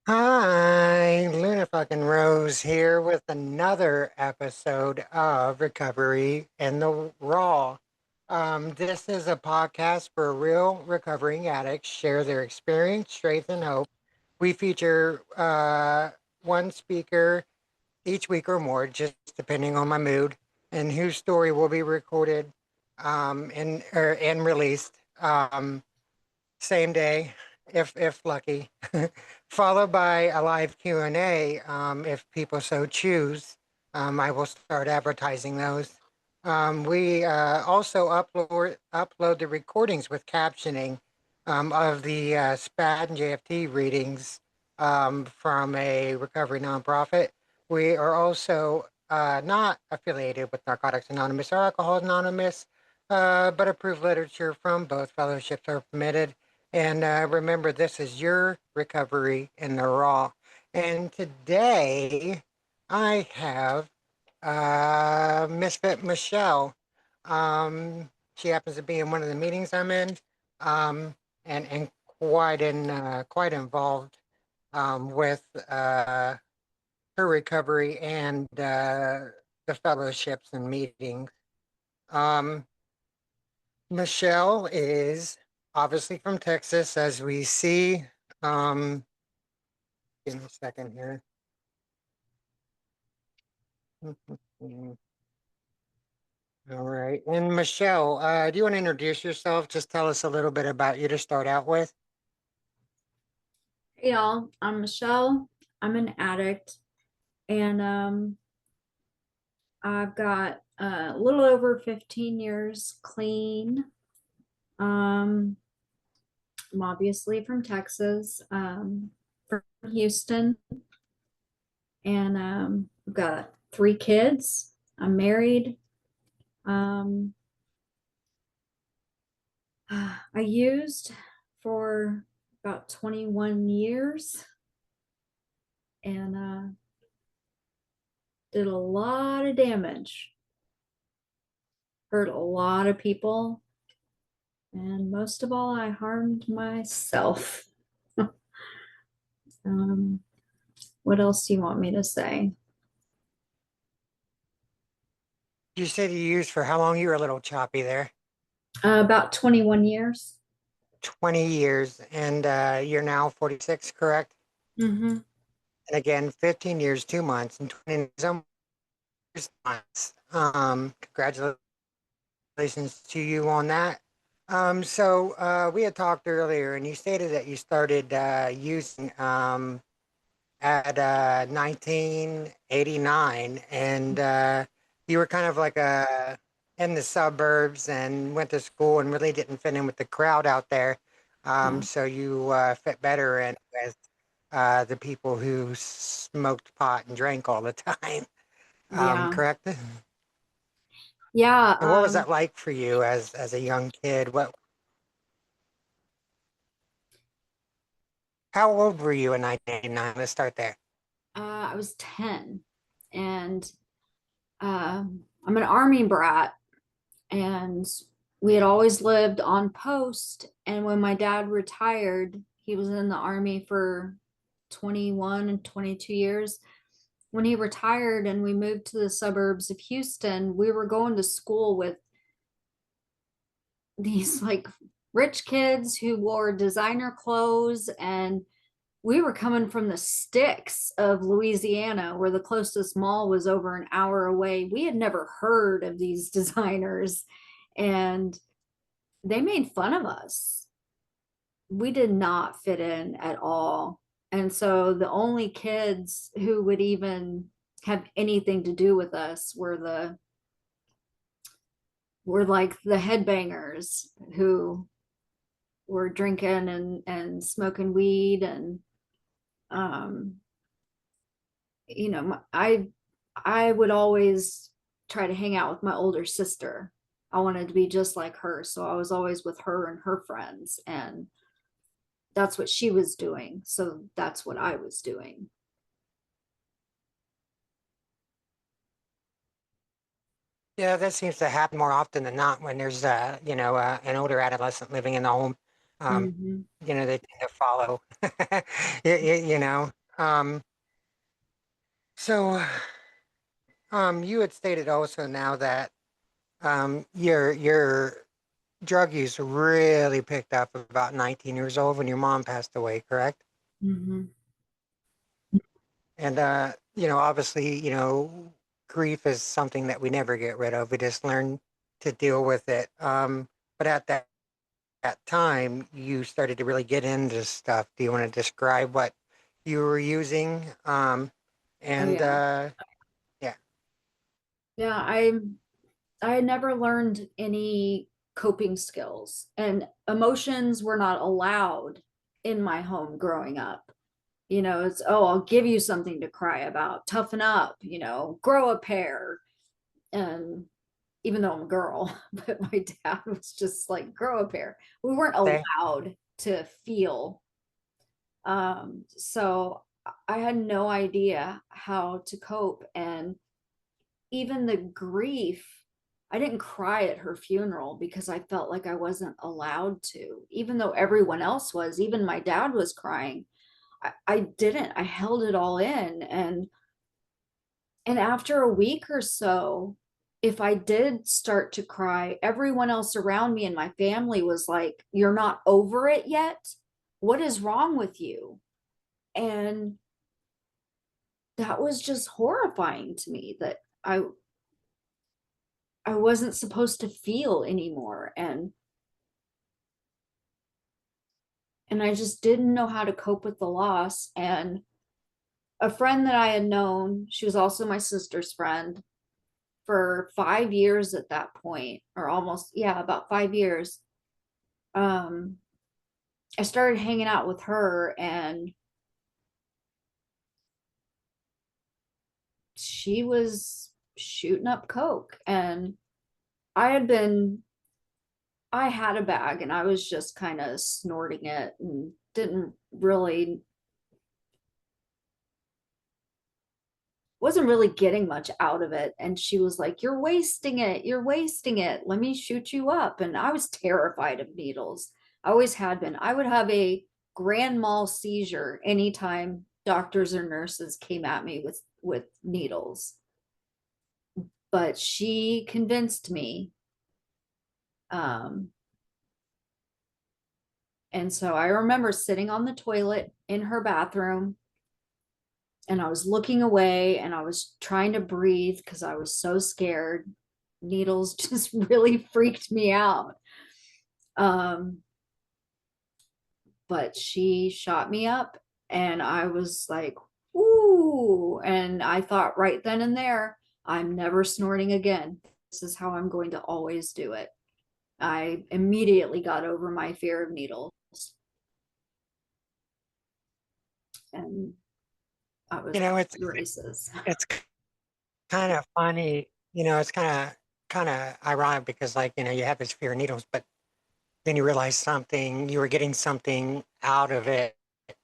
Hi, Luna fucking Rose here with another episode of Recovery in the Raw. This is a podcast for real recovering addicts share their experience, strength, and hope. We feature one speaker each week or more, just depending on my mood, and whose story will be recorded and released. Same day, if lucky, followed by a live Q&A, if people so choose. I will start advertising those. We also upload the recordings with captioning of the SPAD and JFT readings from a recovery nonprofit. We are also not affiliated with Narcotics Anonymous or Alcohol Anonymous, but approved literature from both fellowships are permitted. And remember, this is your recovery in the raw. And today I have Misfit Michelle. She happens to be in one of the meetings I'm in, and quite involved with her recovery and the fellowships and meetings. Um, Michelle is obviously from Texas, as we see. Um, Give me a second here. All right. And Michelle, do you want to introduce yourself? Just tell us a little bit about you to start out with. Hey y'all, I'm Michelle. I'm an addict and I've got a little over 15 years clean. Um, I'm obviously from Texas, from Houston, and I've got three kids. I'm married. Um, I used for about 21 years and did a lot of damage, hurt a lot of people. And most of all, I harmed myself. um, what else do you want me to say? You said you used for how long? You were a little choppy there. About 21 years. 20 years, and you're now 46, correct? Mm-hmm. And again, 15 years, 2 months, and 20 months. Congratulations to you on that. So we had talked earlier, and you stated that you started using at 1989, and you were kind of like in the suburbs and went to school and really didn't fit in with the crowd out there. Yeah. So you fit better in with the people who smoked pot and drank all the time. Yeah. Correct? Yeah. And what was that like for you as a young kid? What How old were you in 1989? Let's start there. I was 10 and I'm an army brat and we had always lived on post. And when my dad retired, he was in the army for 21 and 22 years. When he retired and we moved to the suburbs of Houston, we were going to school with these like rich kids who wore designer clothes, and we were coming from the sticks of Louisiana where the closest mall was over an hour away. We had never heard of these designers, and they made fun of us. We did not fit in at all. And so the only kids who would even have anything to do with us were like the headbangers who were drinking and smoking weed. And um I would always try to hang out with my older sister. I wanted to be just like her, so I was always with her and her friends, and that's what she was doing, so that's what I was doing. Yeah, that seems to happen more often than not when there's an older adolescent living in the home. Um, Mm-hmm. they tend to follow. You know. So you had stated also now that your drug use really picked up about 19 years old when your mom passed away, correct? Hmm. And obviously, grief is something that we never get rid of. We just learn to deal with it. But at that time, you started to really get into stuff. Do you want to describe what you were using? Oh And yeah. yeah, Yeah, I had never learned any coping skills, and emotions were not allowed in my home growing up. It's, oh, I'll give you something to cry about, toughen up, grow a pair. And even though I'm a girl, but my dad was just like, grow a pair. We weren't say, allowed to feel. So I had no idea how to cope. And even the grief, I didn't cry at her funeral because I felt like I wasn't allowed to, even though everyone else was, even my dad was crying. I didn't. I held it all in. And after a week or so, if I did start to cry, everyone else around me and my family was like, "You're not over it yet? What is wrong with you?" And that was just horrifying to me, that I wasn't supposed to feel anymore. And I just didn't know how to cope with the loss. And a friend that I had known, she was also my sister's friend for 5 years at that point, or almost, yeah, about 5 years. um I started hanging out with her, and she was shooting up coke. And I had been I had a bag, and I was just kind of snorting it and didn't really wasn't really getting much out of it. And she was like, "You're wasting it. You're wasting it. Let me shoot you up." And I was terrified of needles. I always had been. I would have a grand mal seizure anytime doctors or nurses came at me with needles. But she convinced me. Um, and so I remember sitting on the toilet in her bathroom, and I was looking away, and I was trying to breathe because I was so scared. Needles just really freaked me out. Um, but she shot me up, and I was like, "Ooh." And I thought right then and there, I'm never snorting again. This is how I'm going to always do it. I immediately got over my fear of needles, and I was you know, it's races. it's kind of funny. It's kind of ironic because, like, you have this fear of needles, but then you realize something, you were getting something out of it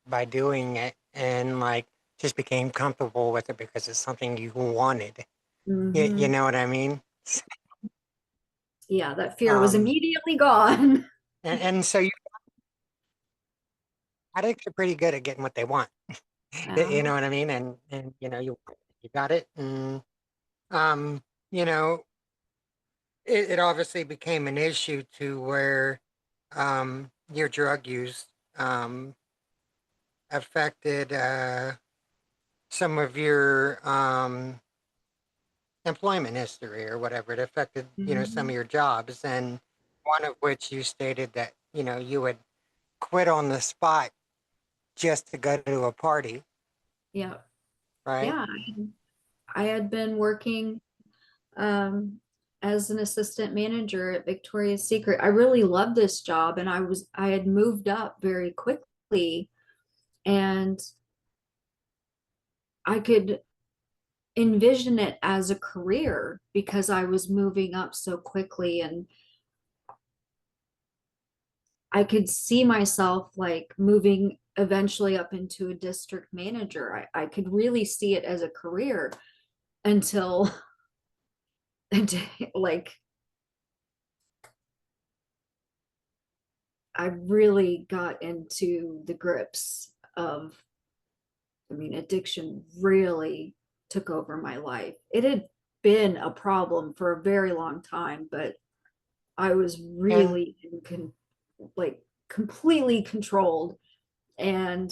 by doing it, and like just became comfortable with it because it's something you wanted. You Hmm. know what I mean? Yeah, that fear was Um, immediately gone. and so addicts are pretty good at getting what they want. You Uh, know what I mean? And you got it, and um, you know, it obviously became an issue to where your drug use um affected some of your employment history or whatever. It affected, some of mhm. your jobs, and one of which you stated that, you would quit on the spot just to go to a party, Yeah, right? yeah. I had been working um, as an assistant manager at Victoria's Secret. I really loved this job, and I had moved up very quickly, and I could envision it as a career because I was moving up so quickly, and I could see myself like moving eventually up into a district manager. I could really see it as a career until like I really got into the grips of, I mean, addiction really took over my life. It had been a problem for a very long time, but I was And really like completely controlled. And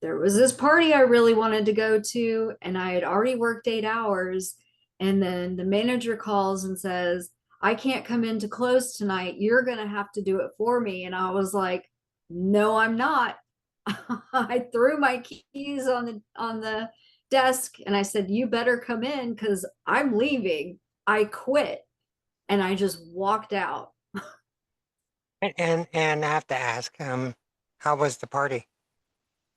there was this party I really wanted to go to, and I had already worked 8 hours. And then the manager calls and says, I can't come in to close tonight. You're going to have to do it for me. And I was like, no, I'm not. I threw my keys on the desk and I said, you better come in because I'm leaving. I quit. And I just walked out. and I have to ask, how was the party?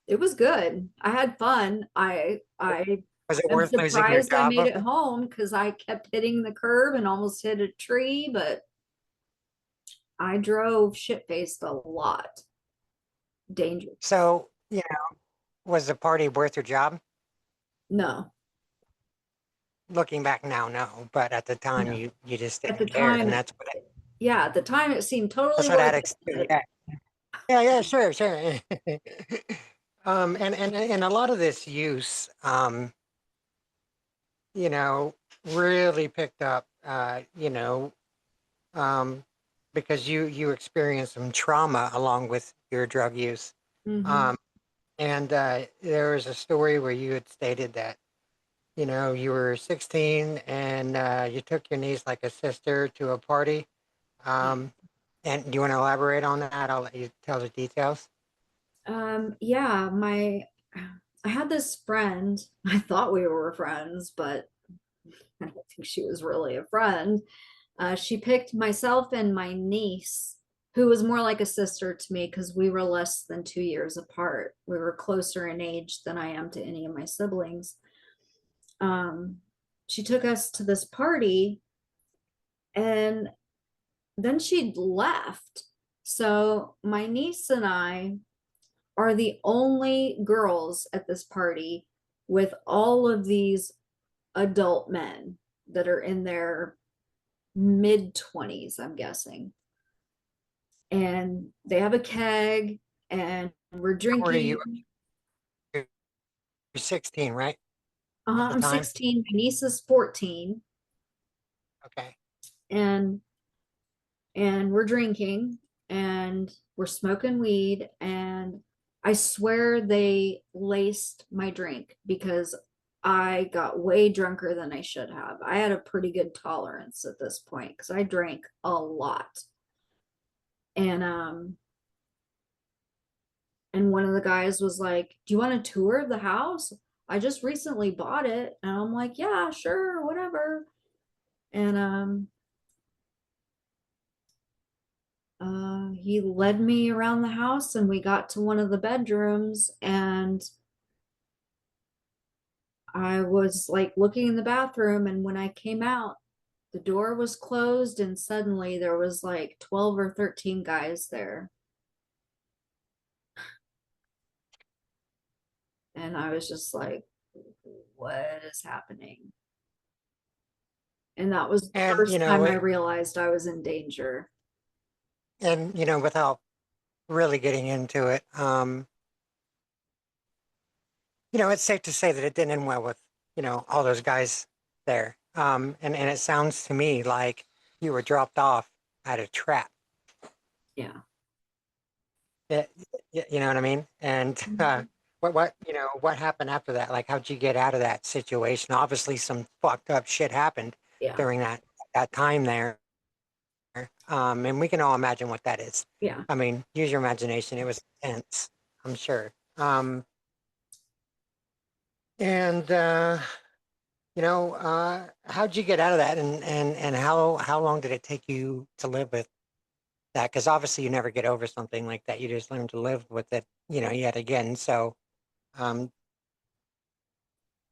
It was good. I had fun. I Was it am worth losing your surprised I job made it over? home because I kept hitting the curb and almost hit a tree, but I drove shit faced a lot. Dangerous. So, was the party worth your job? No, Looking back now, no, but at the time no. you just At the didn't care, time, and yeah, at the time it seemed totally that's what worth addicts do. it. Yeah, yeah, sure, sure. And a lot of this use, you know, really picked up, um, because you experienced some trauma along with your drug use. Hmm. Um, and there was a story where you had stated that, you were 16 and you took your niece like a sister to a party. Yeah. Um, and do you want to elaborate on that? I'll let you tell the details. Yeah, I had this friend. I thought we were friends, but I don't think she was really a friend. She picked myself and my niece, who was more like a sister to me because we were less than 2 years apart. We were closer in age than I am to any of my siblings. Um, she took us to this party and then she left. So my niece and I are the only girls at this party with all of these adult men that are in their mid 20s, I'm guessing. And they have a keg and we're How old are you? drinking. You're 16, right? At the I'm time? 16, my niece is 14, Okay. and we're drinking and we're smoking weed, and I swear they laced my drink because I got way drunker than I should have. I had a pretty good tolerance at this point because I drank a lot. And one of the guys was like, do you want a tour of the house? I just recently bought it. And I'm like, yeah, sure, whatever. And he led me around the house and we got to one of the bedrooms, and I was like looking in the bathroom, and when I came out, the door was closed and suddenly there was like 12 or 13 guys there. And I was just like, what is happening? And that was the And, first time I realized I was in danger. without really getting into it, it's safe to say that it didn't end well with, all those guys there. And it sounds to me like you were dropped off at a trap. Yeah. Yeah, you know what I mean? And Mhm. what happened after that? Like, how'd you get out of that situation? Obviously, some fucked up shit happened Yeah. during that time there. And we can all imagine what that is. Yeah. I mean, use your imagination. It was intense, I'm sure. And how'd you get out of that? And how long did it take you to live with that? Because obviously, you never get over something like that. You just learn to live with it, yet again. So, um,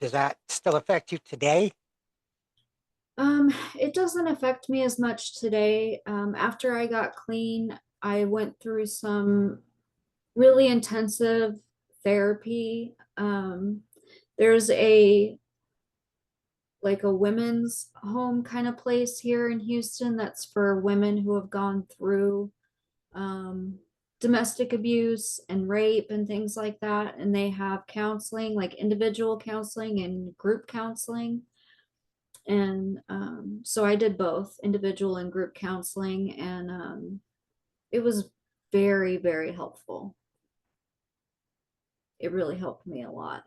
does that still affect you today? It doesn't affect me as much today. After I got clean, I went through some really intensive therapy. There's a women's home kind of place here in Houston that's for women who have gone through um, domestic abuse and rape and things like that. And they have counseling, like individual counseling and group counseling. And so I did both individual and group counseling, and it was very, very helpful. It really helped me a lot.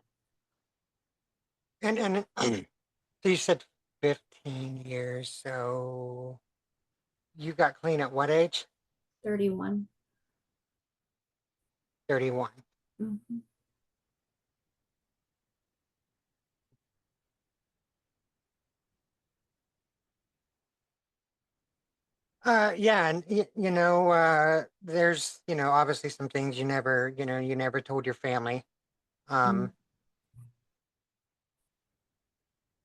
And so you said 15 years. So you got clean at what age? 31. 31. Mhm. Yeah, and there's, obviously some things you never told your family. Mm. Um,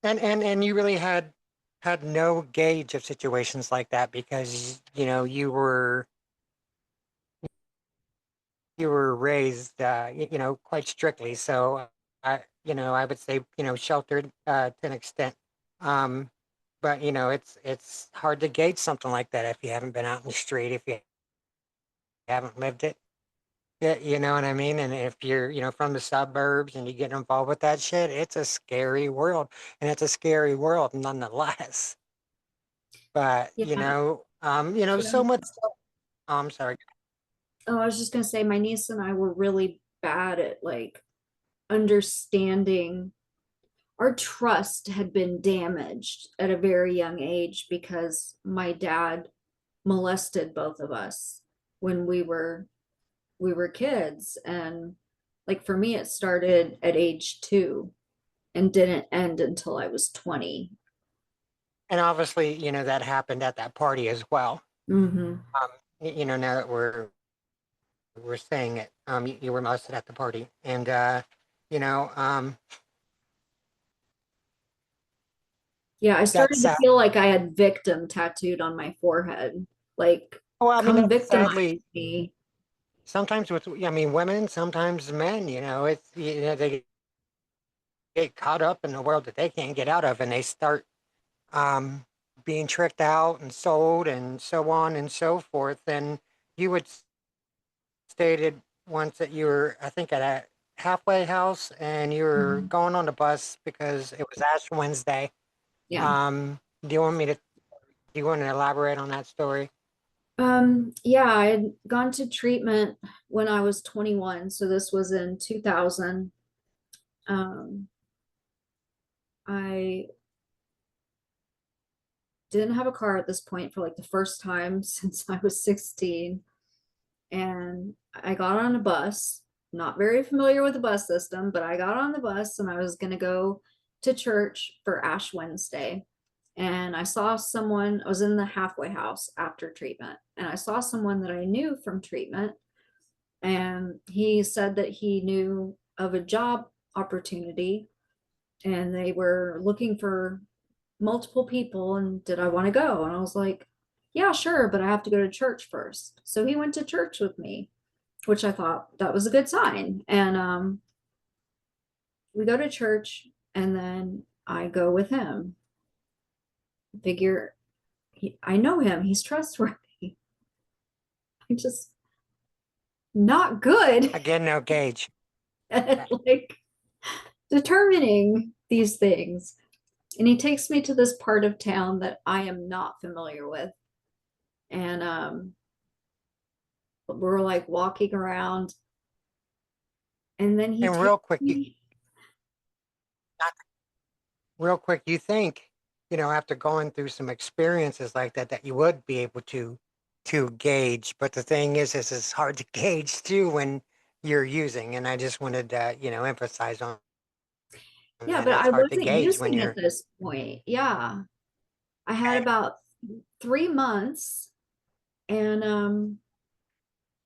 and you really had no gauge of situations like that because, you were raised, quite strictly. So, I would say, sheltered to an extent. Um, but it's hard to gauge something like that if you haven't been out in the street, if you haven't lived it. Yeah, you know what I mean? And if you're, from the suburbs and you get involved with that shit, it's a scary world. And it's a scary world nonetheless. But, Yeah. so Yeah. much so, I'm sorry. Oh, I was just gonna say my niece and I were really bad at like understanding. Our trust had been damaged at a very young age because my dad molested both of us when we were kids. And like for me it started at age 2 and didn't end until I was 20. And obviously, that happened at that party as well. Mm-hmm. Now that we're saying it, you were molested at the party. And, you know, um, Yeah, I started that's to sad. feel like I had victim tattooed on my forehead. Like, Well, I mean, come that's victimize sadly me. sometimes women, sometimes men, they get caught up in the world that they can't get out of, and they start um, being tricked out and sold and so on and so forth. And you had stated once that you were, I think, at a halfway house and you were Mhm. going on the bus because it was Ash Wednesday. Yeah. Um, do you want me to, do you want to elaborate on that story? Yeah, I had gone to treatment when I was 21, so this was in 2000. Um, I didn't have a car at this point for like the first time since I was 16. And I got on a bus, not very familiar with the bus system, but I got on the bus and I was going to go to church for Ash Wednesday. And I saw someone, I was in the halfway house after treatment, and I saw someone that I knew from treatment. And he said that he knew of a job opportunity and they were looking for multiple people. And did I want to go? And I was like, yeah, sure, but I have to go to church first. So he went to church with me, which I thought that was a good sign. And we go to church, and then I go with him. Figure I know him, he's trustworthy. I'm just not good Again, no gauge. at like determining these things. And he takes me to this part of town that I am not familiar with. And we're like walking around, and then he And takes real quick, me. real quick, you think, after going through some experiences like that, that you would be able to gauge. But the thing is it's hard to gauge too when you're using. And I just wanted to, emphasize on Yeah, that. but It's I hard to wasn't gauge when using at you're this point. Yeah. I had okay. about 3 months, and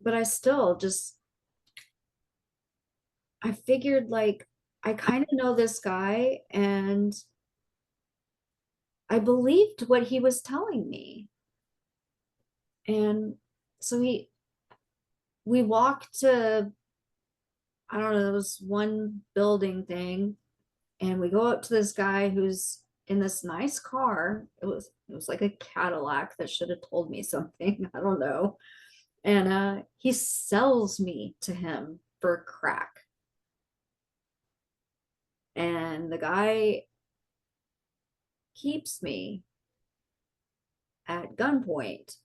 but I still just I figured like I kind of know this guy, and I believed what he was telling me. And so we walked to, I don't know, there was one building thing, and we go up to this guy who's in this nice car. It was like a Cadillac that should have told me something. I don't know. And he sells me to him for crack. And the guy keeps me at gunpoint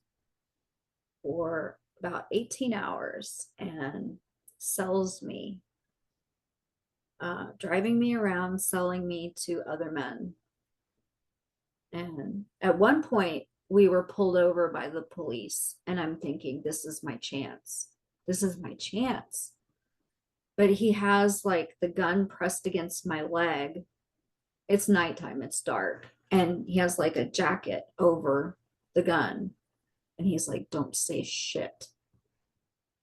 for about 18 hours and sells me, driving me around, selling me to other men. And at one point, we were pulled over by the police, and I'm thinking, this is my chance. This is my chance. But he has like the gun pressed against my leg. It's nighttime, it's dark, and he has like a jacket over the gun. And he's like, don't say shit.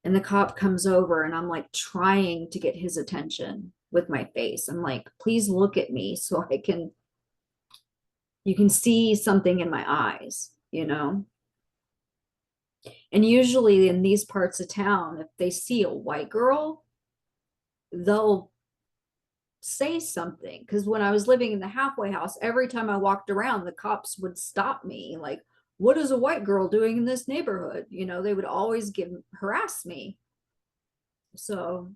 And the cop comes over, and I'm like trying to get his attention with my face. I'm like, please look at me so I can, you can see something in my eyes, you know? And usually in these parts of town, if they see a white girl, they'll say something. Because when I was living in the halfway house, every time I walked around, the cops would stop me, like, what is a white girl doing in this neighborhood? You know, they would always harass me. So,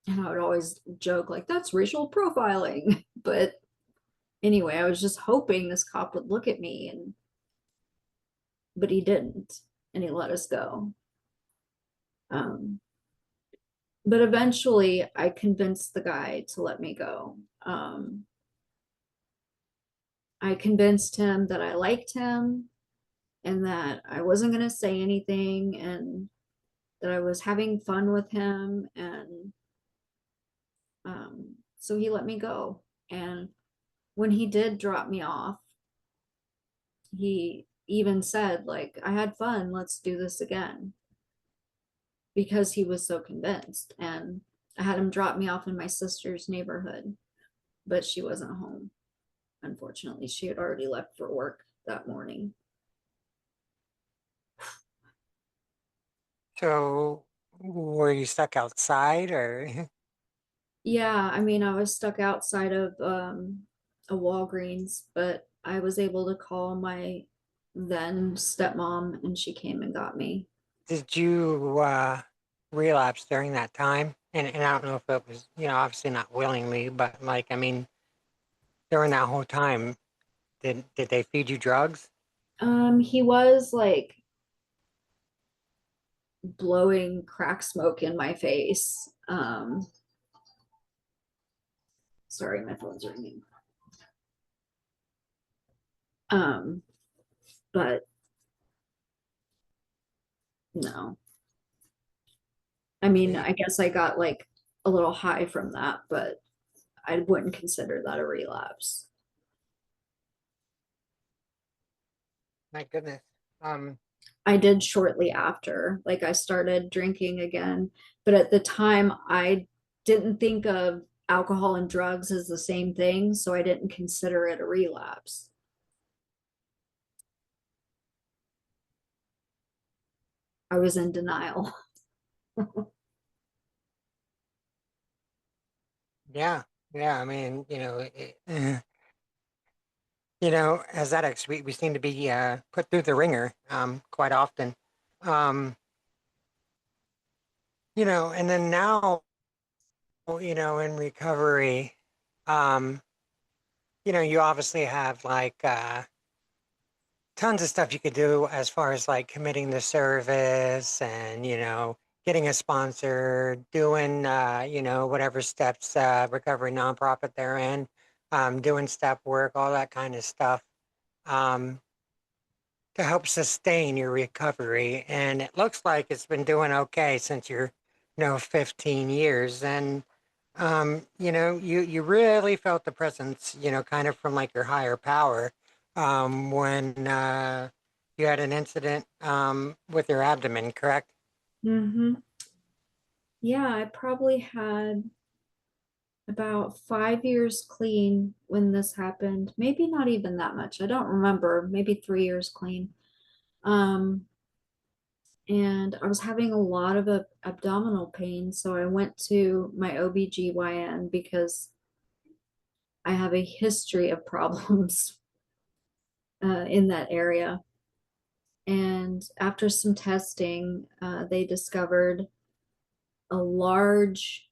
and I would always joke, like, that's racial profiling. But anyway, I was just hoping this cop would look at me, and but he didn't, and he let us go. Um, but eventually I convinced the guy to let me go. I convinced him that I liked him and that I wasn't going to say anything and that I was having fun with him. And so he let me go. And when he did drop me off, he even said, like, I had fun, let's do this again, because he was so convinced. And I had him drop me off in my sister's neighborhood, but she wasn't home. Unfortunately, she had already left for work that morning. So were you stuck outside or? Yeah, I mean, I was stuck outside of a Walgreens, but I was able to call my then stepmom, and she came and got me. Did you relapse during that time? And I don't know if it was, obviously not willingly, but like, I mean, during that whole time, did they feed you drugs? He was like blowing crack smoke in my face. Sorry, my phone's ringing. Um, but no. I mean, See, I guess I got like a little high from that, but I wouldn't consider that a relapse. my goodness. Um, I did shortly after, like I started drinking again, but at the time I didn't think of alcohol and drugs as the same thing, so I didn't consider it a relapse. I was in denial. yeah, yeah. I mean, as addicts, we seem to be put through the ringer quite often. Um, and then now, in recovery, um, you obviously have like tons of stuff you could do as far as like committing the service and, getting a sponsor, doing, whatever steps, recovery nonprofit they're in, doing step work, all that kind of stuff. Um, to help sustain your recovery. And it looks like it's been doing okay since you're, 15 years. And, you really felt the presence, kind of from like your higher power when you had an incident with your abdomen, correct? Mm-hmm. Yeah, I probably had about 5 years clean when this happened. Maybe not even that much. I don't remember. Maybe 3 years clean. Um, and I was having a lot of abdominal pain. So I went to my OBGYN because I have a history of problems in that area. And after some testing, they discovered a large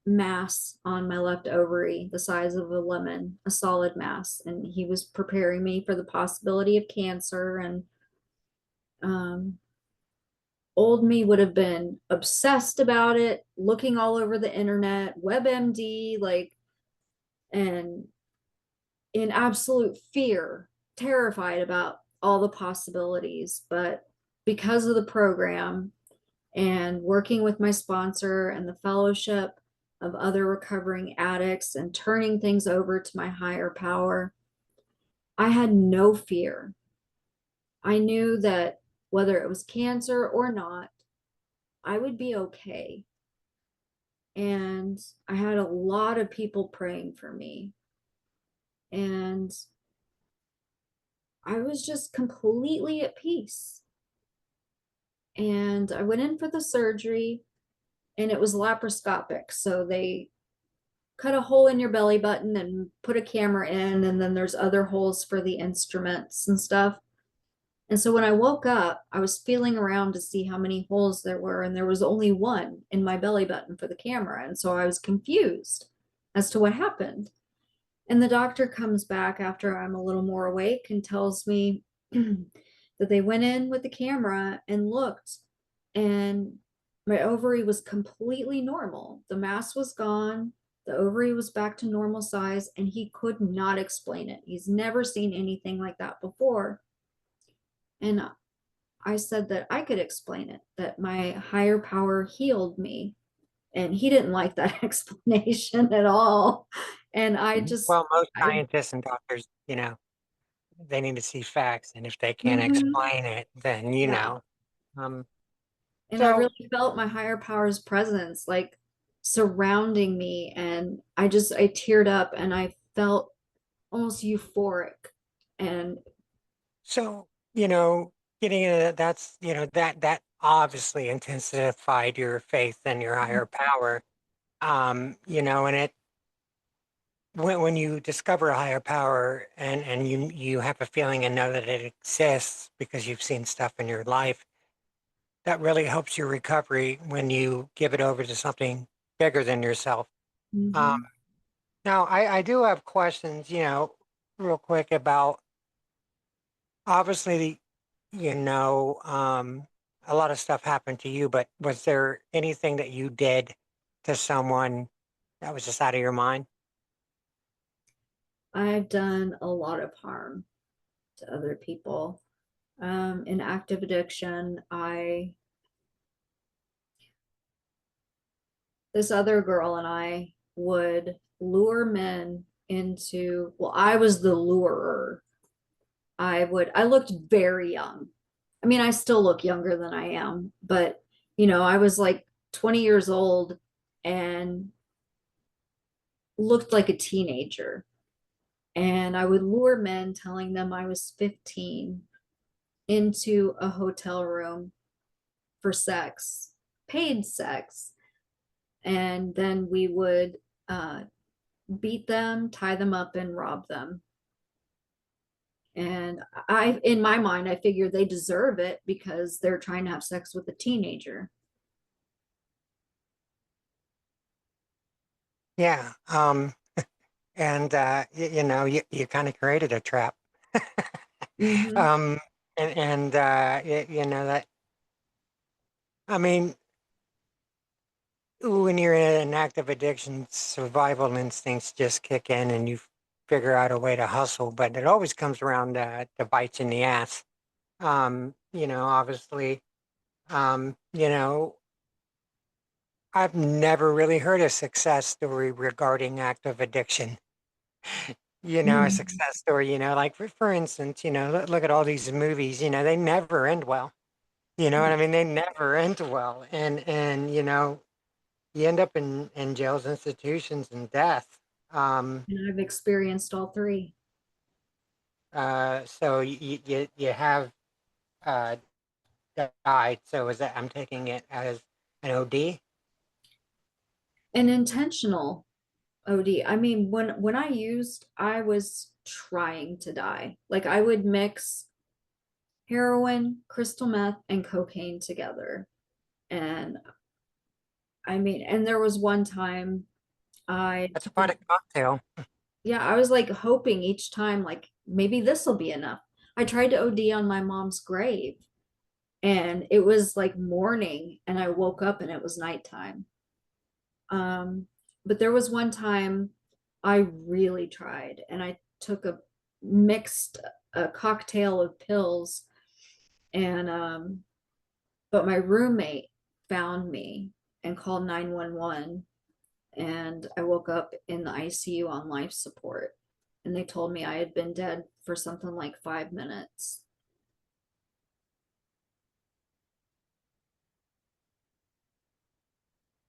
mass on my left ovary, the size of a lemon, a solid mass. And he was preparing me for the possibility of cancer. And um, old me would have been obsessed about it, looking all over the internet, WebMD, like, and in absolute fear, terrified about all the possibilities. But because of the program and working with my sponsor and the fellowship of other recovering addicts and turning things over to my higher power, I had no fear. I knew that whether it was cancer or not, I would be okay. And I had a lot of people praying for me. And I was just completely at peace. And I went in for the surgery and it was laparoscopic. So they cut a hole in your belly button and put a camera in, and then there's other holes for the instruments and stuff. And so when I woke up, I was feeling around to see how many holes there were, and there was only one in my belly button for the camera. And so I was confused as to what happened. And the doctor comes back after I'm a little more awake and tells me that they went in with the camera and looked, and my ovary was completely normal. The mass was gone, the ovary was back to normal size, and he could not explain it. He's never seen anything like that before. And I said that I could explain it, that my higher power healed me. And he didn't like that explanation at all. And I just, Well, most I, scientists and doctors, they need to see facts, and if they can't mhm, explain it, then yeah. Um, And I so really felt my higher power's presence like surrounding me. And I teared up and I felt almost euphoric. And so getting into that, that's that obviously intensified your faith in your higher power. And it when you discover a higher power and you have a feeling and know that it exists because you've seen stuff in your life, that really helps your recovery when you give it over to something bigger than yourself. Um, mhm. Now, I do have questions, real quick about obviously, you know, um, a lot of stuff happened to you, but was there anything that you did to someone that was just out of your mind? I've done a lot of harm to other people. In active addiction, this other girl and I would lure men into, well, I was the lurer. I looked very young. I mean, I still look younger than I am, but I was like 20 years old and looked like a teenager. And I would lure men telling them I was 15 into a hotel room for sex, paid sex. And then we would uh, beat them, tie them up, and rob them. And in my mind, I figure they deserve it because they're trying to have sex with a teenager. Yeah. And you kind of created a trap. Hmm. Um, and that I mean, when you're in an active addiction, survival instincts just kick in, and you figure out a way to hustle. But it always comes around to bites in the ass. Obviously, um, you know, I've never really heard a success story regarding active addiction. A Hmm. success story, like for instance, look at all these movies, they never end well. You know what I mean? They never end well. And you end up in jails, institutions, and death. Um, And I've experienced all three. so you have uh died. So is that I'm taking it as an OD? An intentional OD. I mean, when I used, I was trying to die. Like I would mix heroin, crystal meth, and cocaine together. And I mean, and there was one time I, That's quite a cocktail. yeah, I was like hoping each time, like maybe this will be enough. I tried to OD on my mom's grave, and it was like morning, and I woke up and it was nighttime. Um, but there was one time I really tried, and I took a mixed a cocktail of pills, and but my roommate found me and called 911, and I woke up in the ICU on life support, and they told me I had been dead for something like 5 minutes.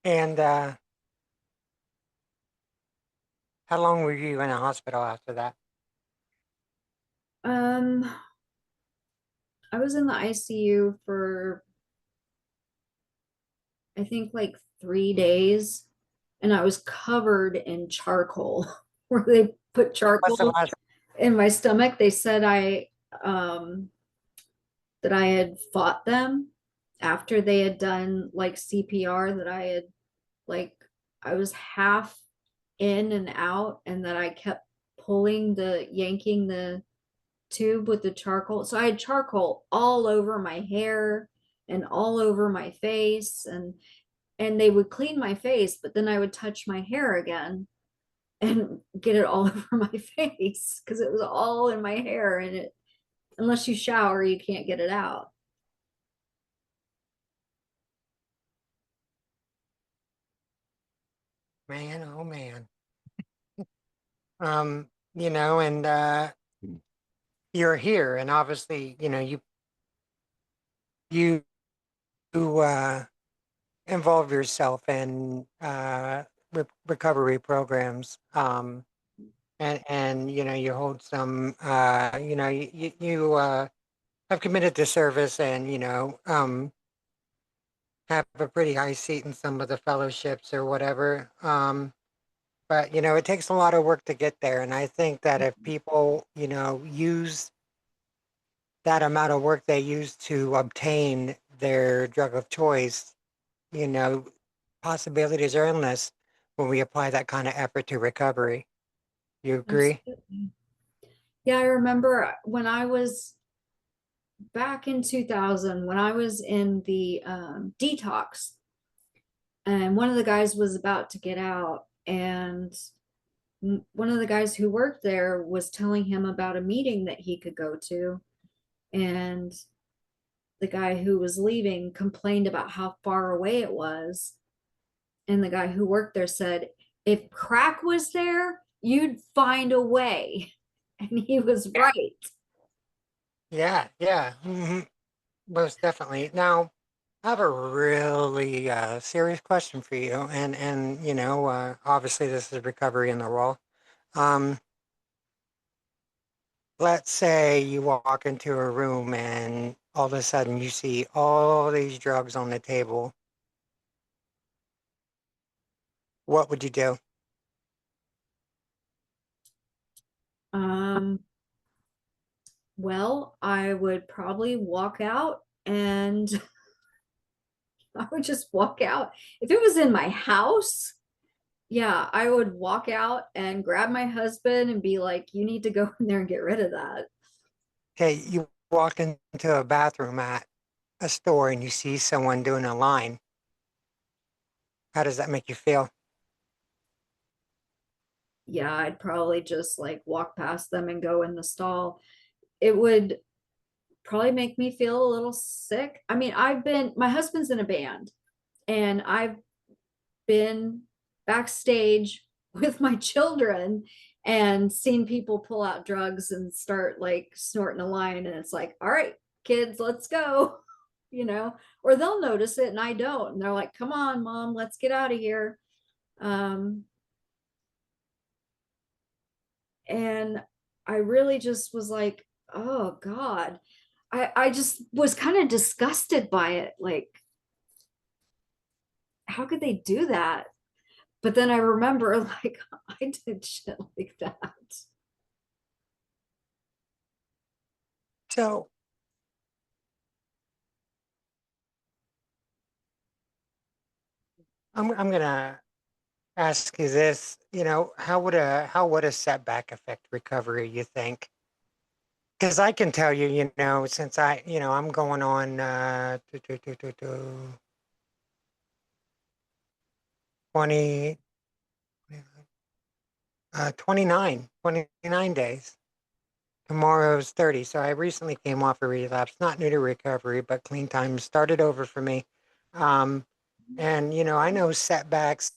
And how long were you in a hospital after that? Um, I was in the ICU for I think like 3 days, and I was covered in charcoal where they put What's the charcoal last? in my stomach. They said um that I had fought them after they had done like CPR, that I had like I was half in and out, and that I kept yanking the tube with the charcoal. So I had charcoal all over my hair and all over my face, and they would clean my face, but then I would touch my hair again and get it all over my face because it was all in my hair, and it unless you shower, you can't get it out. Man, oh man. You know, and you're here, and obviously, you know, you you involve yourself in recovery programs. And you know, you hold some. You know, you have committed to service, and you know, have a pretty high seat in some of the fellowships or whatever. But you know, it takes a lot of work to get there, and I think that if people, you know, use that amount of work they use to obtain their drug of choice, you know, possibilities are endless when we apply that kind of effort to recovery. You agree? Absolutely. Yeah, I remember when I was back in 2000, when I was in the detox, and one of the guys was about to get out, and one of the guys who worked there was telling him about a meeting that he could go to, and the guy who was leaving complained about how far away it was, and the guy who worked there said, if crack was there, you'd find a way. And he was Yeah. right. Yeah, yeah, most definitely. Now, I have a really serious question for you, and you know, obviously this is recovery in the raw. Um, let's say you walk into a room and all of a sudden you see all these drugs on the table. What would you do? um well, I would probably walk out, and I would just walk out. If it was in my house, yeah, I would walk out and grab my husband and be like, you need to go in there and get rid of that. Okay, you walk into a bathroom at a store and you see someone doing a line. How does that make you feel? Yeah, I'd probably just like walk past them and go in the stall. It would probably make me feel a little sick. I mean, my husband's in a band, and I've been backstage with my children and seen people pull out drugs and start like snorting a line. And it's like, all right, kids, let's go, or they'll notice it and I don't. And they're like, come on, mom, let's get out of here. Um, and I really just was like, oh God. I just was kind of disgusted by it. Like, how could they do that? But then I remember, like, I did shit like that. So I'm gonna ask you this, how would a setback affect recovery, you think? Because I can tell you, since I'm going on 20, 29 days. Tomorrow's 30. So I recently came off a relapse, not new to recovery, but clean time started over for me. Um, and, I know setbacks,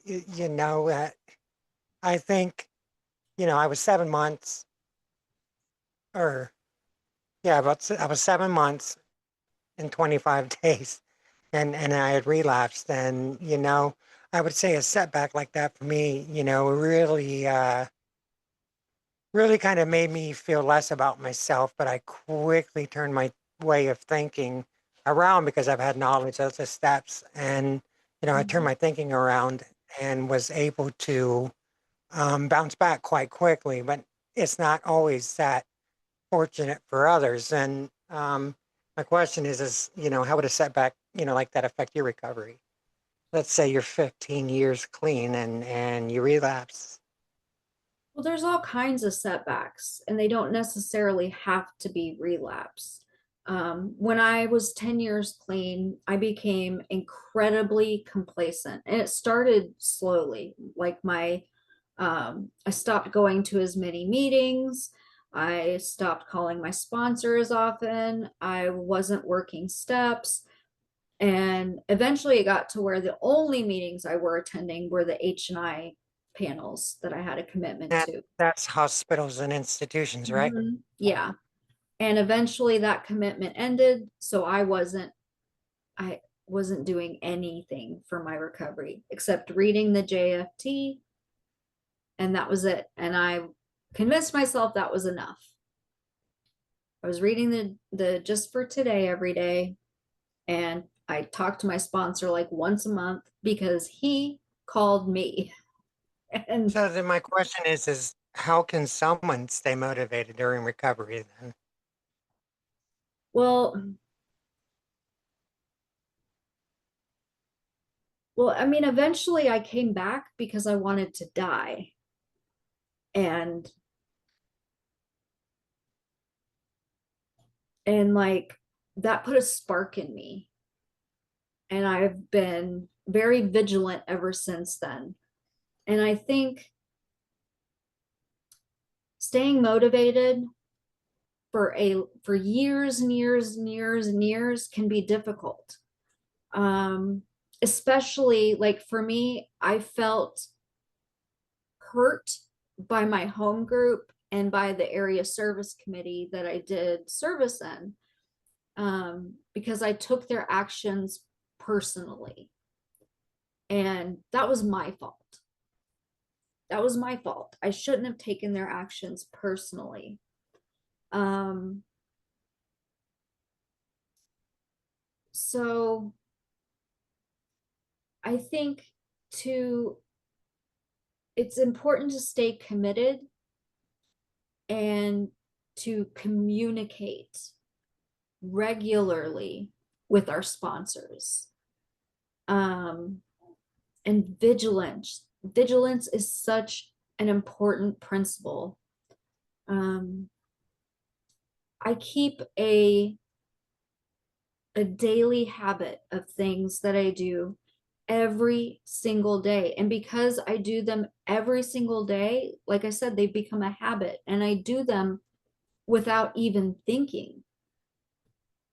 that I think, I was 7 months or, yeah, I was 7 months and 25 days and I had relapsed. And, I would say a setback like that for me, really kind of made me feel less about myself, but I quickly turned my way of thinking around because I've had knowledge of the steps. And, I turned Mhm. my thinking around and was able to bounce back quite quickly. But it's not always that fortunate for others. And my question is, how would a setback, like that affect your recovery? Let's say you're 15 years clean and you relapse. Well, there's all kinds of setbacks, and they don't necessarily have to be relapse. When I was 10 years clean, I became incredibly complacent, and it started slowly. I stopped going to as many meetings. I stopped calling my sponsor as often. I wasn't working steps. And eventually it got to where the only meetings I were attending were the H&I panels that I had a commitment And to. that's hospitals and institutions, right? Yeah. And eventually that commitment ended. So I wasn't doing anything for my recovery except reading the JFT, and that was it. And I convinced myself that was enough. I was reading the just for today every day, and I talked to my sponsor like once a month because he called me. And So then my question is how can someone stay motivated during recovery then? well, I mean, eventually I came back because I wanted to die. And like that put a spark in me. And I've been very vigilant ever since then. And I think staying motivated for years and years and years and years can be difficult. Um, Especially like for me, I felt hurt by my home group and by the area service committee that I did service in, because I took their actions personally. And that was my fault. That was my fault. I shouldn't have taken their actions personally. Um, so I think to it's important to stay committed and to communicate regularly with our sponsors. Um, and vigilance is such an important principle. um, I keep a daily habit of things that I do every single day, and because I do them every single day, like I said, they become a habit, and I do them without even thinking.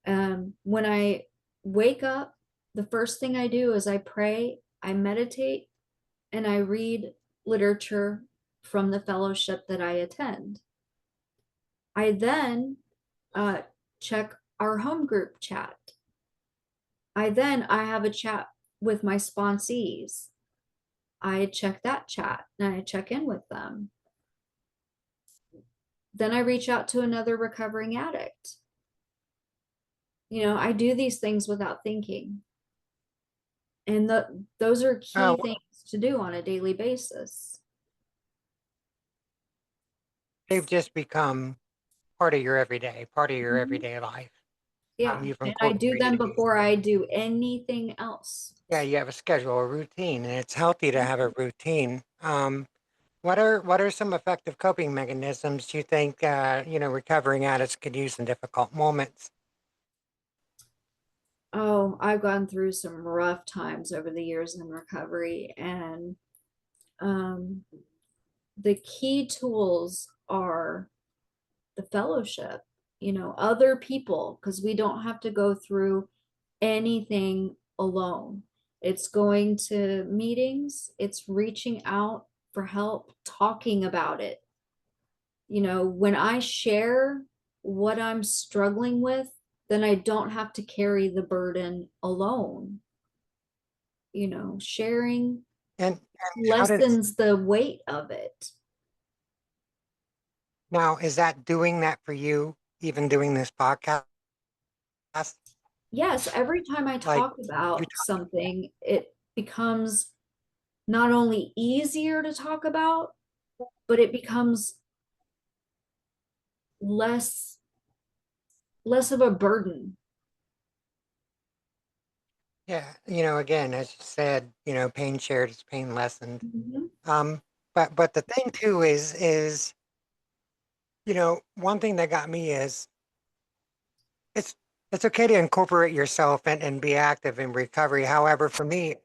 When I wake up, the first thing I do is I pray, I meditate, and I read literature from the fellowship that I attend. I then uh, check our home group chat. I have a chat with my sponsees. I check that chat and I check in with them. Then I reach out to another recovering addict. I do these things without thinking. And those are key Oh, things to do on a daily basis. they've just become part of your Mhm. everyday life. Yeah. You've And I do them incorporated these before I things. do anything else. Yeah, you have a schedule, a routine, and it's healthy to have a routine. What are some effective coping mechanisms you think recovering addicts could use in difficult moments? Oh, I've gone through some rough times over the years in recovery, and um, the key tools are the fellowship, other people, because we don't have to go through anything alone. It's going to meetings, it's reaching out for help, talking about it. When I share what I'm struggling with, then I don't have to carry the burden alone. Sharing And how did lessens the weight of it. now is that doing that for you, even doing this podcast? Yes, every time I Like talk you about talk, something, it becomes not only easier to talk about, but it becomes less less of a burden. yeah, again, as you said, pain shared is pain lessened. Mhm. Um, but the thing too is one thing that got me is it's it's okay to incorporate yourself and be active in recovery. However, for me,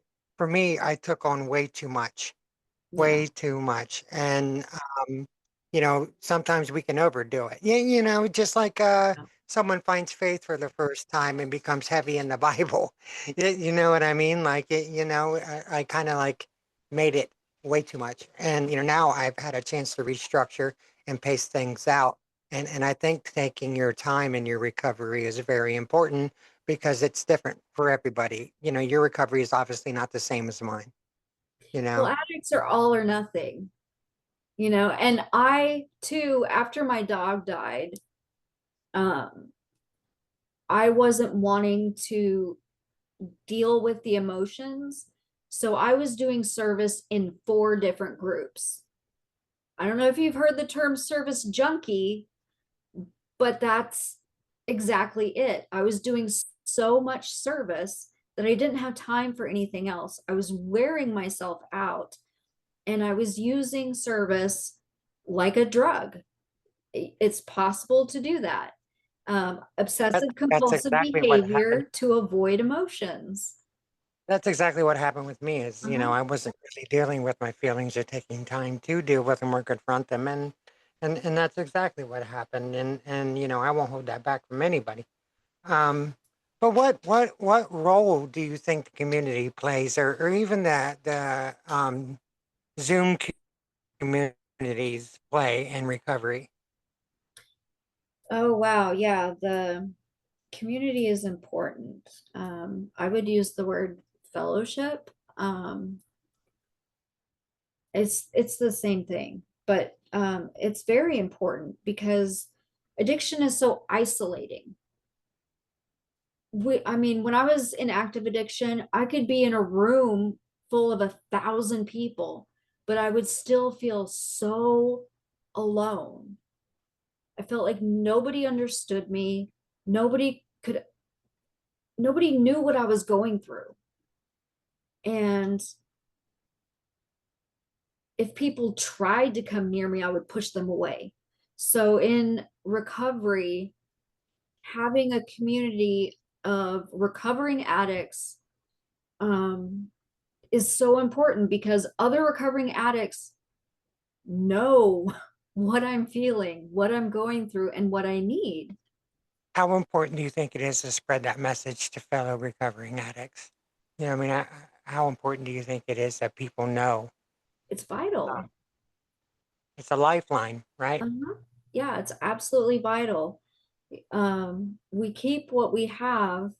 I took on Yeah. way too much. And sometimes we can overdo it. Yeah, just like Yeah. someone finds faith for the first time and becomes heavy in the Bible. You know what I mean? Like I kind of like made it way too much. And now I've had a chance to restructure and pace things out. And I think taking your time in your recovery is very important because it's different for everybody. Your recovery is obviously not the same as mine, you Well, know? addicts are all or nothing, and I too, after my dog died, um, I wasn't wanting to deal with the emotions. So I was doing service in 4 different groups. I don't know if you've heard the term service junkie, but that's exactly it. I was doing so much service that I didn't have time for anything else. I was wearing myself out, and I was using service like a drug. It's possible to do that. That, Obsessive that's compulsive exactly what happened. behavior to avoid emotions. That's exactly what happened with me is, Uh-huh. I wasn't really dealing with my feelings or taking time to deal with them or confront them. And that's exactly what happened. And I won't hold that back from anybody. Um, but what role do you think the community plays or even the Zoom communities play in recovery? Oh, wow. Yeah, the community is important. I would use the word fellowship. Um, it's the same thing, but it's very important because addiction is so isolating. I mean, when I was in active addiction, I could be in a room full of 1,000 people, but I would still feel so alone. I felt like nobody understood me. Nobody could, nobody knew what I was going through. And if people tried to come near me, I would push them away. So in recovery, having a community of recovering addicts um, is so important because other recovering addicts know what I'm feeling, what I'm going through, and what I need. How important do you think it is to spread that message to fellow recovering addicts? I mean, how important do you think it is that people know? It's Uh, vital. it's a lifeline, right? Uh-huh. Yeah, it's absolutely vital. We keep what we have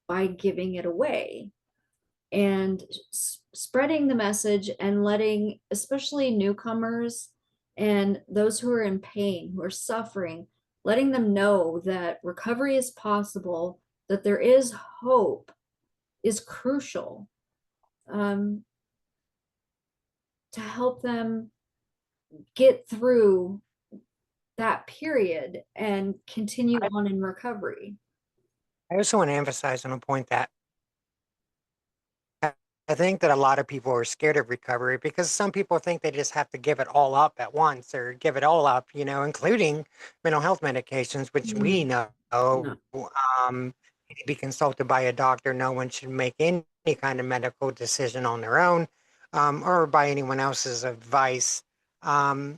by giving it away and spreading the message and letting, especially newcomers and those who are in pain, who are suffering, letting them know that recovery is possible, that there is hope is crucial um, to help them get through that period and continue I, on in recovery. I also want to emphasize on a point that I think that a lot of people are scared of recovery because some people think they just have to give it all up at once or give it all up, including mental health medications, which we Mm, know no. need to be consulted by a doctor. No one should make any kind of medical decision on their own, or by anyone else's advice. And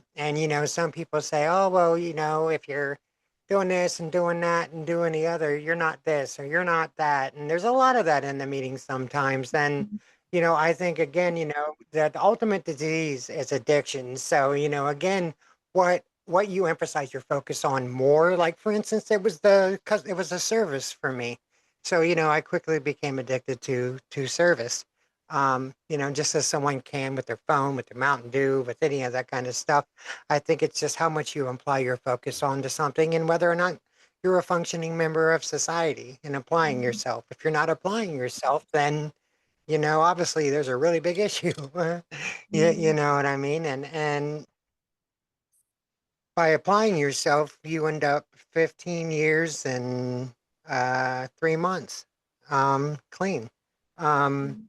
some people say, oh, well, if you're doing this and doing that and doing the other, you're not this or you're not that. And there's a lot of that in the meeting sometimes. Then I think again, that the ultimate disease is addiction. So, again, what you emphasize your focus on more, like for instance, because it was a service for me. So, I quickly became addicted to service. Just as someone can with their phone, with their Mountain Dew, with any of that kind of stuff. I think it's just how much you apply your focus onto something and whether or not you're a functioning member of society and applying Mhm. yourself. If you're not applying yourself, then obviously there's a really big issue. You Mhm. know what I mean? And by applying yourself, you end up 15 years and 3 months clean. Um,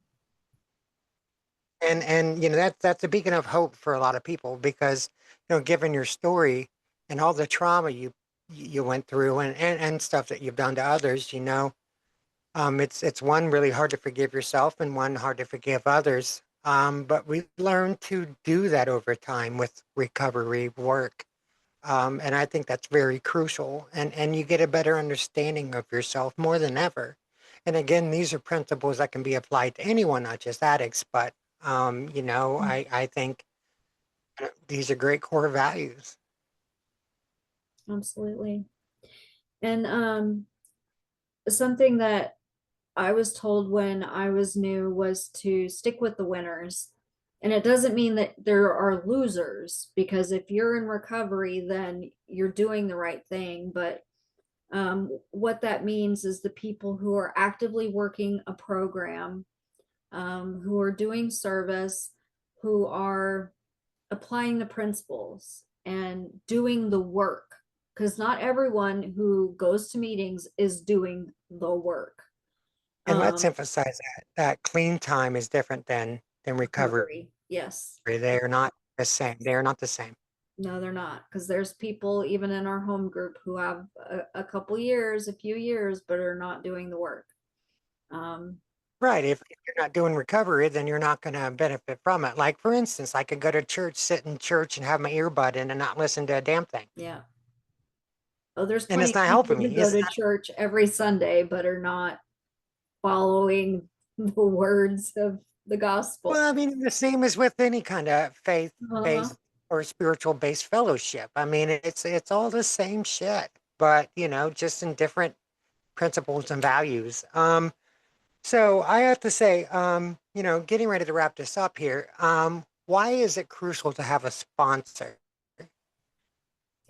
and that's a beacon of hope for a lot of people because given your story and all the trauma you went through and stuff that you've done to others, it's one really hard to forgive yourself and one hard to forgive others. But we learn to do that over time with recovery work. And I think that's very crucial. And you get a better understanding of yourself more than ever. And again, these are principles that can be applied to anyone, not just addicts. But I think these are great core values. Absolutely. And something that I was told when I was new was to stick with the winners. And it doesn't mean that there are losers, because if you're in recovery, then you're doing the right thing. But what that means is the people who are actively working a program, who are doing service, who are applying the principles and doing the work. Because not everyone who goes to meetings is doing the work. And let's Um, emphasize that clean time is different than recovery. recovery, yes. They are not the same. They are not the same. No, they're not. Because there's people even in our home group who have a couple years, a few years, but are not doing the work. Um, Right. If you're not doing recovery, then you're not going to benefit from it. Like, for instance, I could go to church, sit in church, and have my earbud in and not listen to a damn thing. yeah. Oh, there's And plenty it's of not people helping who me. go to church every Sunday but are not following the words of the gospel. Well, I mean, the same as with any kind of Uh-huh. faith-based or spiritual-based fellowship. I mean, it's all the same shit, but just in different principles and values. So I have to say, getting ready to wrap this up here, why is it crucial to have a sponsor?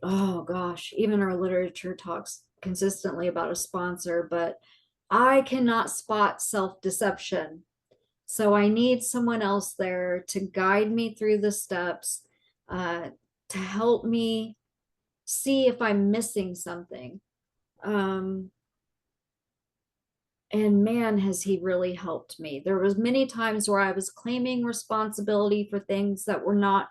Oh gosh, even our literature talks consistently about a sponsor, but I cannot spot self-deception. So I need someone else there to guide me through the steps, uh, to help me see if I'm missing something. Um, and man, has he really helped me. There was many times where I was claiming responsibility for things that were not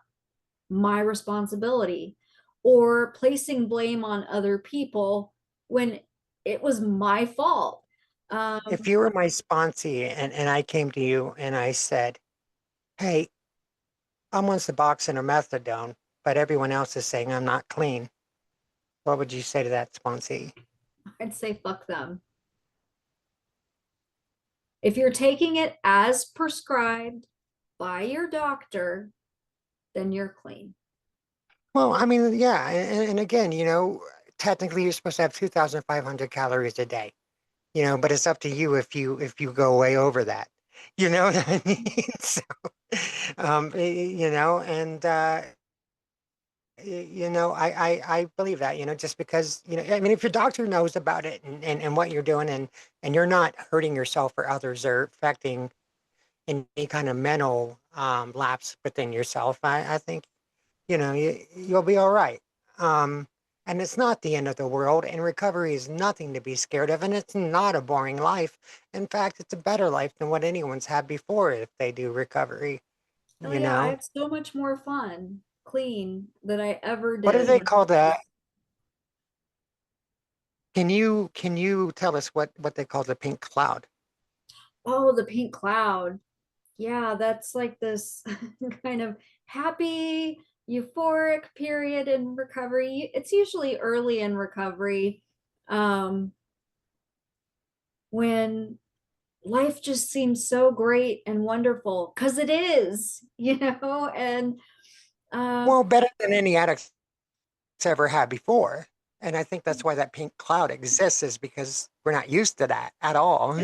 my responsibility, or placing blame on other people when it was my fault. If Um, you were my sponsee and I came to you and I said, hey, I'm on Suboxone or methadone, but everyone else is saying I'm not clean, what would you say to that sponsee? I'd say fuck them. If you're taking it as prescribed by your doctor, then you're clean. Well, I mean, yeah, and again, technically you're supposed to have 2,500 calories a day, but it's up to you if you go way over that. You know what I mean? So, and I believe that, just because, I mean, if your doctor knows about it and what you're doing and you're not hurting yourself or others or affecting any kind of mental lapse within yourself, I think, you'll be all right. Um, And it's not the end of the world, and recovery is nothing to be scared of, and it's not a boring life. In fact, it's a better life than what anyone's had before if they do recovery, Oh you yeah, I know? have so much more fun clean than I ever What do did they when call I was. that? Can you tell us what they call the pink cloud? Oh, the pink cloud. Yeah, that's like this kind of happy, euphoric period in recovery. It's usually early in recovery, um, when life just seems so great and wonderful, because it is, and uh, Well, better than any addict's ever had before. And I think that's why that pink cloud exists, is because we're not used to that at all.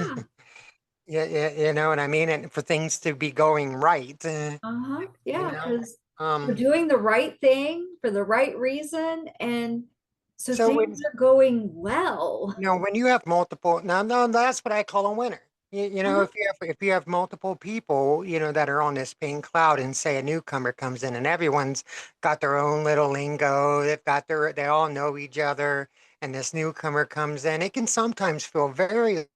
yeah, You know what I mean? And for things to be going right, uh-huh, you yeah, know. because we're Um, doing the right thing for the right reason, and so so things are going well. when you have multiple, now, no, that's what I call a winner. Uh-huh. If you have multiple people, that are on this pink cloud, and say a newcomer comes in, and everyone's got their own little lingo, they all know each other, and this newcomer comes in, it can sometimes feel very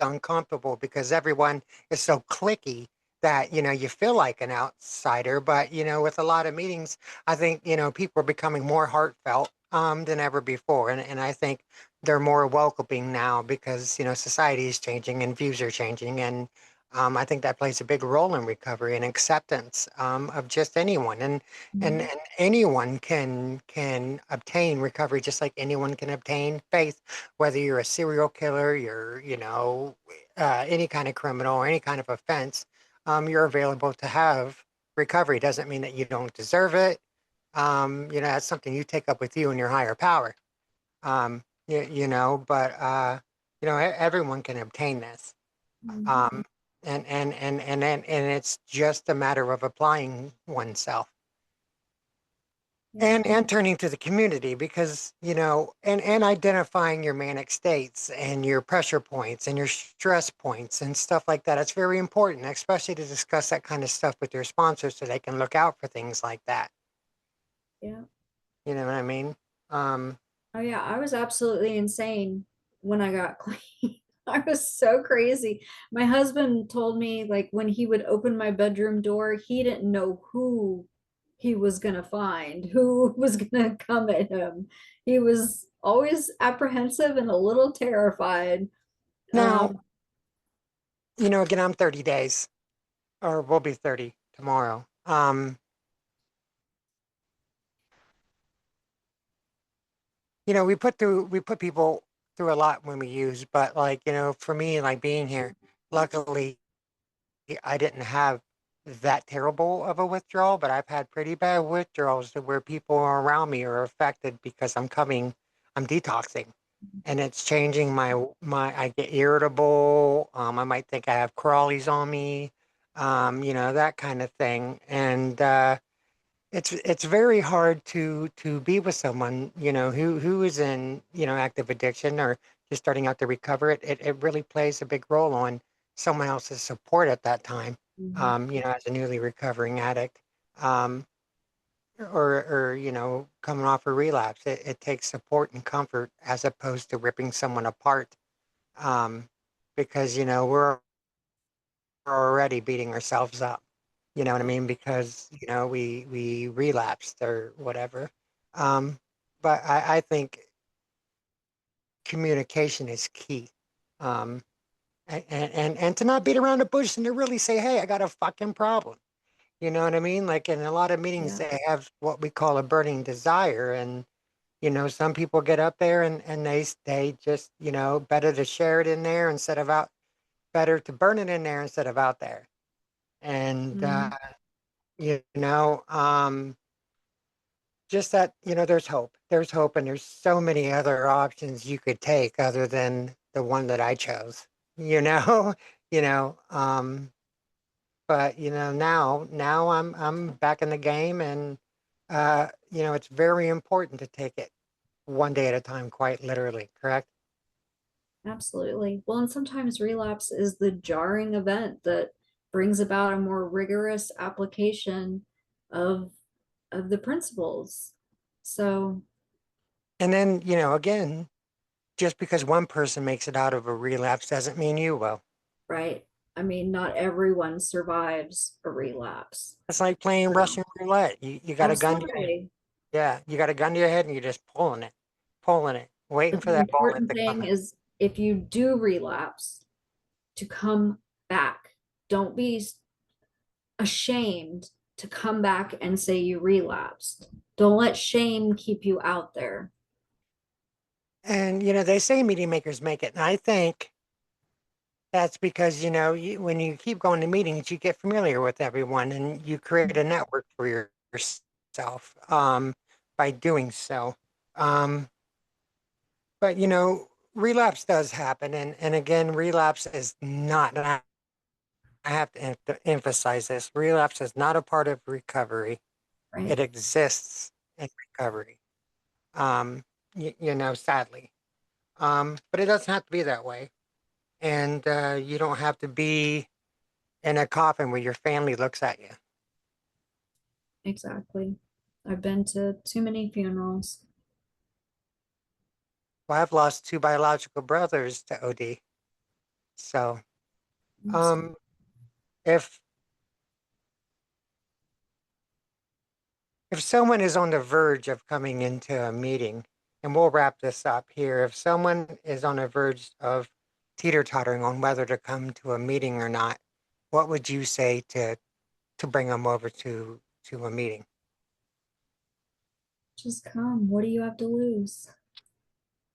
uncomfortable because everyone is so clicky that you feel like an outsider. But with a lot of meetings, I think people are becoming more heartfelt than ever before, and I think they're more welcoming now because society is changing and views are changing, and I think that plays a big role in recovery and acceptance of just anyone, and Mhm. anyone can obtain recovery just like anyone can obtain faith, whether you're a serial killer, you're, any kind of criminal or any kind of offense, you're available to have recovery. Doesn't mean that you don't deserve it. That's something you take up with you and your higher power. But everyone can obtain this. Mhm. Um, and it's just a matter of applying oneself Yeah. and turning to the community, because and identifying your manic states and your pressure points and your stress points and stuff like that. It's very important, especially to discuss that kind of stuff with your sponsors so they can look out for things like that. Yeah. You know what I mean? um Oh yeah, I was absolutely insane when I got clean. I was so crazy. My husband told me like when he would open my bedroom door, he didn't know who he was gonna find, who was gonna come at him. He was always apprehensive and a little terrified. Now, Um, again, I'm 30 days, or we'll be 30 tomorrow. We put people through a lot when we use, but, like, for me, like, being here, luckily I didn't have that terrible of a withdrawal, but I've had pretty bad withdrawals to where people around me are affected because I'm detoxing, and it's changing I get irritable. I might think I have crawlies on me, that kind of thing. And it's very hard to be with someone, who is in, active addiction or just starting out to recover. It really plays a big role on someone else's support at that time, mhm. as a newly recovering addict, um, or coming off a relapse. It takes support and comfort as opposed to ripping someone apart, um, because we're already beating ourselves up. You know what I mean? Because we relapsed or whatever. Um, but I think communication is key. Um, and to not beat around the bush and to really say, hey, I got a fucking problem. You know what I mean? Like, in a lot of meetings, Yeah. they have what we call a burning desire, and some people get up there and they just, better to share it in there instead of out, better to burn it in there instead of out there. And Mhm. just that, there's hope, and there's so many other options you could take other than the one that I chose, you know. you know um but now I'm back in the game, and it's very important to take it one day at a time, quite literally, correct? Absolutely. Well, and sometimes relapse is the jarring event that brings about a more rigorous application of of the principles. So, And then, again, just because one person makes it out of a relapse doesn't mean you will. right? I mean, not everyone survives a relapse. It's like playing So, Russian roulette. You got a gun to your, absolutely. yeah, you got a gun to your head and you're just pulling it, waiting But for the that bullet important to come thing in. is if you do relapse, to come back. Don't be ashamed to come back and say you relapsed. Don't let shame keep you out there. And, they say meeting makers make it. And I think that's because, when you keep going to meetings, you get familiar with everyone and you create a network for yourself by doing so. Um, but, relapse does happen. And again, relapse is not, and I have to emphasize this, relapse is not a part of recovery. Right? It exists in recovery, sadly. But it doesn't have to be that way. And you don't have to be in a coffin where your family looks at you. Exactly. I've been to too many funerals. Well, I've lost two biological brothers to OD. So, um, if if someone is on the verge of coming into a meeting, and we'll wrap this up here, if someone is on the verge of teeter-tottering on whether to come to a meeting or not, what would you say to bring them over to a meeting? Just come. What do you have to lose?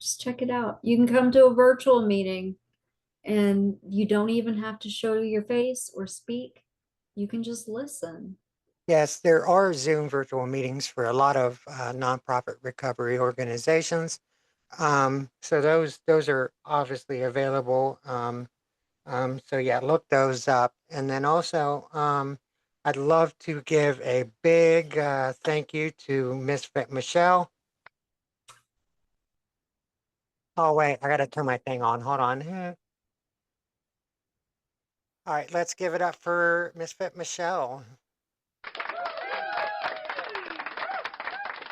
Just check it out. You can come to a virtual meeting and you don't even have to show your face or speak. You can just listen. Yes, there are Zoom virtual meetings for a lot of nonprofit recovery organizations. So those are obviously available. So yeah, look those up. And then also, I'd love to give a big thank you to Misfit Michelle. Oh wait, I gotta turn my thing on. Hold on. All right, let's give it up for Misfit Michelle.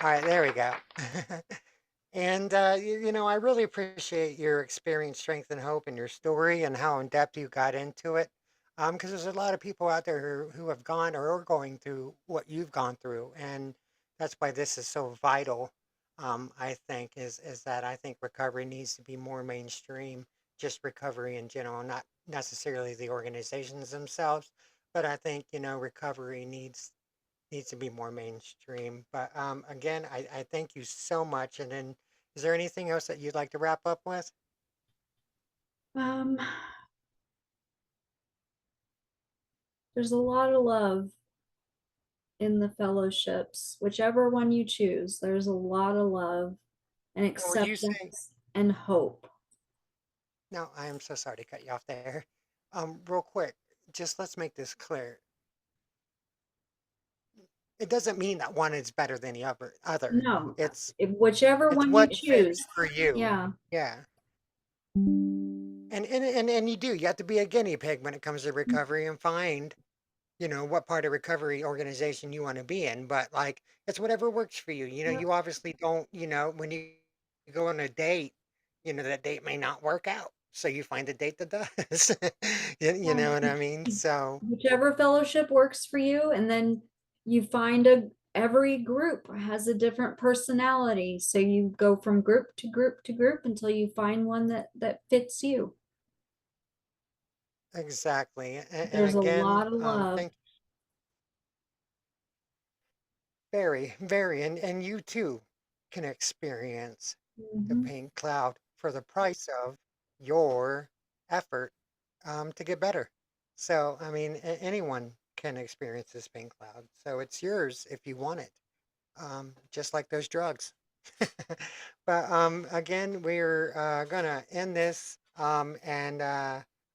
All right, there we go. And I really appreciate your experience, strength, and hope, and your story, and how in depth you got into it. Because there's a lot of people out there who have gone or are going through what you've gone through, and that's why this is so vital. I think is that I think recovery needs to be more mainstream, just recovery in general, not necessarily the organizations themselves, but I think recovery needs to be more mainstream. But again, I thank you so much. And then, is there anything else that you'd like to wrap up with? Um, there's a lot of love in the fellowships, whichever one you choose. There's a lot of love and Or would you say, acceptance and hope. no, I am so sorry to cut you off there. Real quick, just let's make this clear. It doesn't mean that one is better than the other. No, It's if whichever it's one you what choose. fits for you. Yeah. Yeah. And you do. You have to be a guinea pig when it comes to recovery and find what part of recovery organization you want to be in, but like it's whatever works for you. You obviously don't, when you go on a date, that date may not work out. So you find a date that does. You know what I mean? So Whichever fellowship works for you, and then you find a every group has a different personality, so you go from group to group to group until you find one that fits you. exactly. And There's a again, lot of love. thank very, very, and you too can experience the Mhm. pink cloud for the price of your effort to get better. So, I mean, anyone can experience this pink cloud. So it's yours if you want it, just like those drugs. But again, we're going to end this and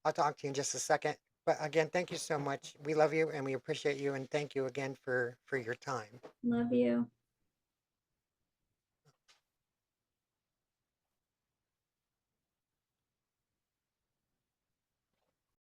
I'll talk to you in just a second. But again, thank you so much. We love you and we appreciate you and thank you again for your time. Love you.